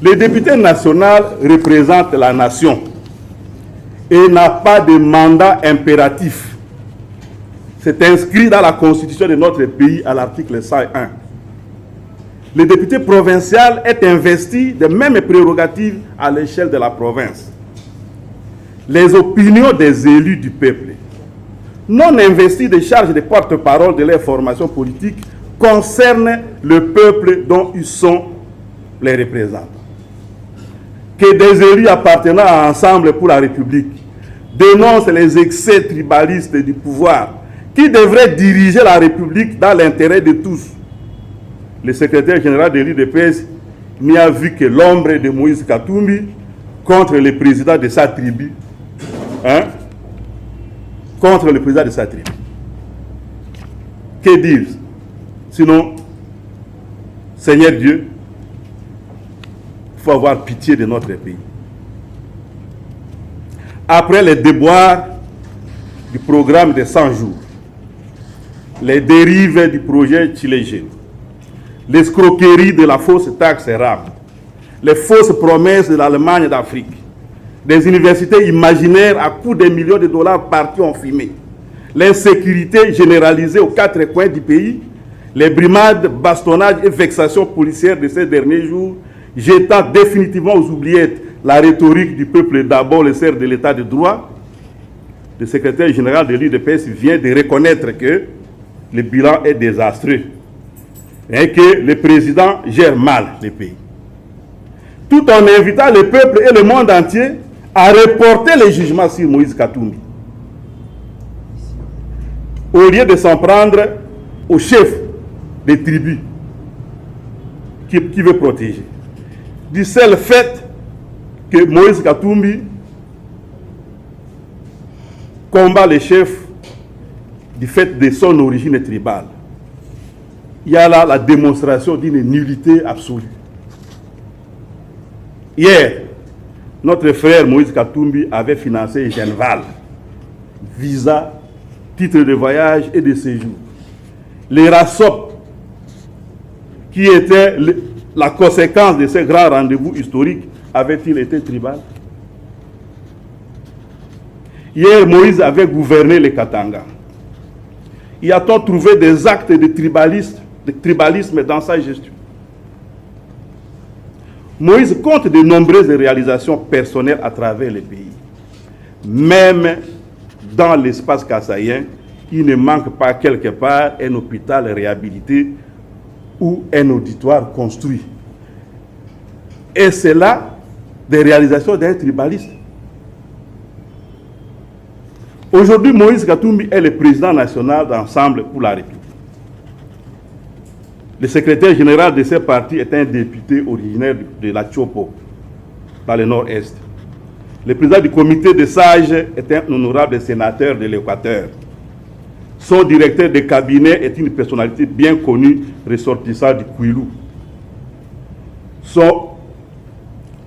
Le député national représente la nation et n'a pas de mandat impératif. C'est inscrit dans la constitution de notre pays à l'article 101. Le député provincial est investi des mêmes prérogatives à l'échelle de la province. Les opinions des élus du peuple, non investis de charges de porte-parole de leur formation politique, concernent le peuple dont ils sont les représentants. Que des élus appartenant à Ensemble pour la République dénoncent les excès tribalistes du pouvoir qui devrait diriger la République dans l'intérêt de tous. Le secrétaire général de l'UDPS n'y a vu que l'ombre de Moïse Katumbi contre le président de sa tribu. Contre le président de sa tribu. Que dire? Sinon, Seigneur Dieu, il faut avoir pitié de notre pays. Après les déboires du programme des 100 jours, les dérives du projet Tchilégé, l'escroquerie de la fausse taxe RAM, les fausses promesses de l'Allemagne d'Afrique, des universités imaginaires à coût de millions de dollars partis en fumée, l'insécurité généralisée aux 4 coins du pays, les brimades, bastonnages et vexations policières de ces derniers jours, jetant définitivement aux oubliettes la rhétorique du peuple d'abord le sert de l'état de droit, le secrétaire général de l'UDPS vient de reconnaître que le bilan est désastreux et que le président gère mal le pays. Tout en invitant le peuple et le monde entier à reporter les jugements sur Moïse Katumbi, au lieu de s'en prendre au chef des tribus qui veut protéger. Du seul fait que Moïse Katumbi combat les chefs du fait de son origine tribale. Il y a là la démonstration d'une nullité absolue. Hier, notre frère Moïse Katumbi avait financé Genval, visa, titre de voyage et de séjour. Les RASOP, qui était la conséquence de ces grands rendez-vous historiques, avait-il été tribal? Hier, Moïse avait gouverné les Katanga. Y a-t-on trouvé des actes de tribalisme dans sa gestion? Moïse compte de nombreuses réalisations personnelles à travers le pays. Même dans l'espace kassaïen, il ne manque pas quelque part un hôpital réhabilité ou un auditoire construit. Et c'est là des réalisations d'un tribaliste. Aujourd'hui, Moïse Katumbi est le président national d'Ensemble pour la République. Le secrétaire général de ce parti est un député originaire de la Tchopo, dans le nord-est. Le président du comité des sages est un honorable sénateur de l'Équateur. Son directeur de cabinet est une personnalité bien connue, ressortissant du Kouilou. Son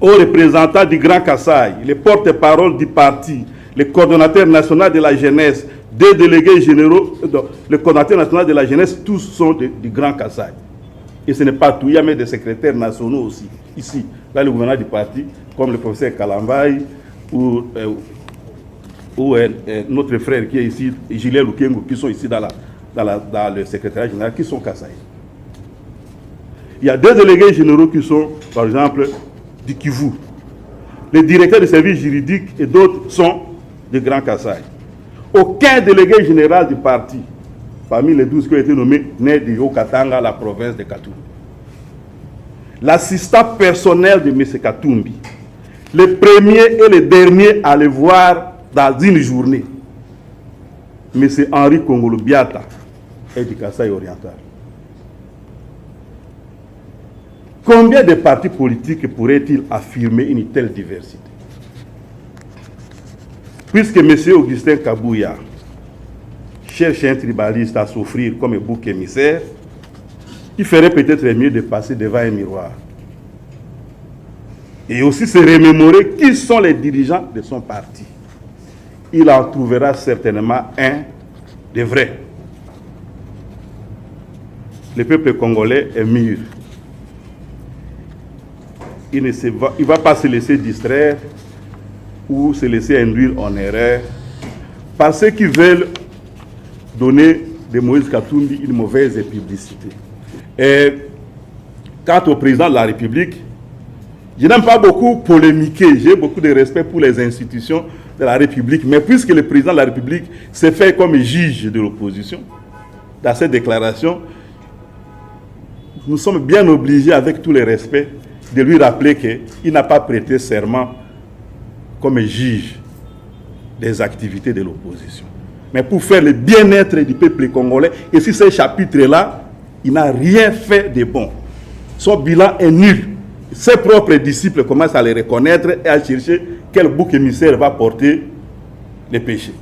haut représentant du Grand Kasaï, le porte-parole du parti, le coordonnateur national de la jeunesse, deux délégués généraux, le coordonnateur national de la jeunesse, tous sont du Grand Kasaï. Et ce n'est pas tout, il y a même des secrétaires nationaux aussi, ici, là le gouverneur du parti, comme le professeur Kalambaï, ou notre frère qui est ici, Julien Lukengo, qui sont ici dans le secrétariat général, qui sont Kasaï. Il y a deux délégués généraux qui sont, par exemple, du Kivu. Les directeurs des services juridiques et d'autres sont du Grand Kasaï. Aucun délégué général du parti, parmi les 12 qui ont été nommés, n'est du Haut-Katanga, la province de Katumbi. L'assistant personnel de M. Katumbi, le premier et le dernier à le voir dans une journée, M. Henri Kongolo Biata, est du Kasaï oriental. Combien de partis politiques pourraient-ils affirmer une telle diversité? Puisque M. Augustin Kabouya cherche un tribaliste à souffrir comme un bouc émissaire, il ferait peut-être mieux de passer devant un miroir. Et aussi se remémorer qui sont les dirigeants de son parti. Il en trouvera certainement un de vrai. Le peuple congolais est mûr. il ne va pas se laisser distraire ou se laisser induire en erreur par ceux qui veulent donner de Moïse Katumbi une mauvaise publicité. Et quant au président de la République, je n'aime pas beaucoup polémiquer, j'ai beaucoup de respect pour les institutions de la République, mais puisque le président de la République s'est fait comme juge de l'opposition, dans cette déclaration, nous sommes bien obligés, avec tous les respects, de lui rappeler qu'il n'a pas prêté serment comme juge des activités de l'opposition, mais pour faire le bien-être du peuple congolais. Et sur ce chapitre-là, il n'a rien fait de bon. Son bilan est nul. Ses propres disciples commencent à le reconnaître et à chercher quel bouc émissaire va porter les péchés.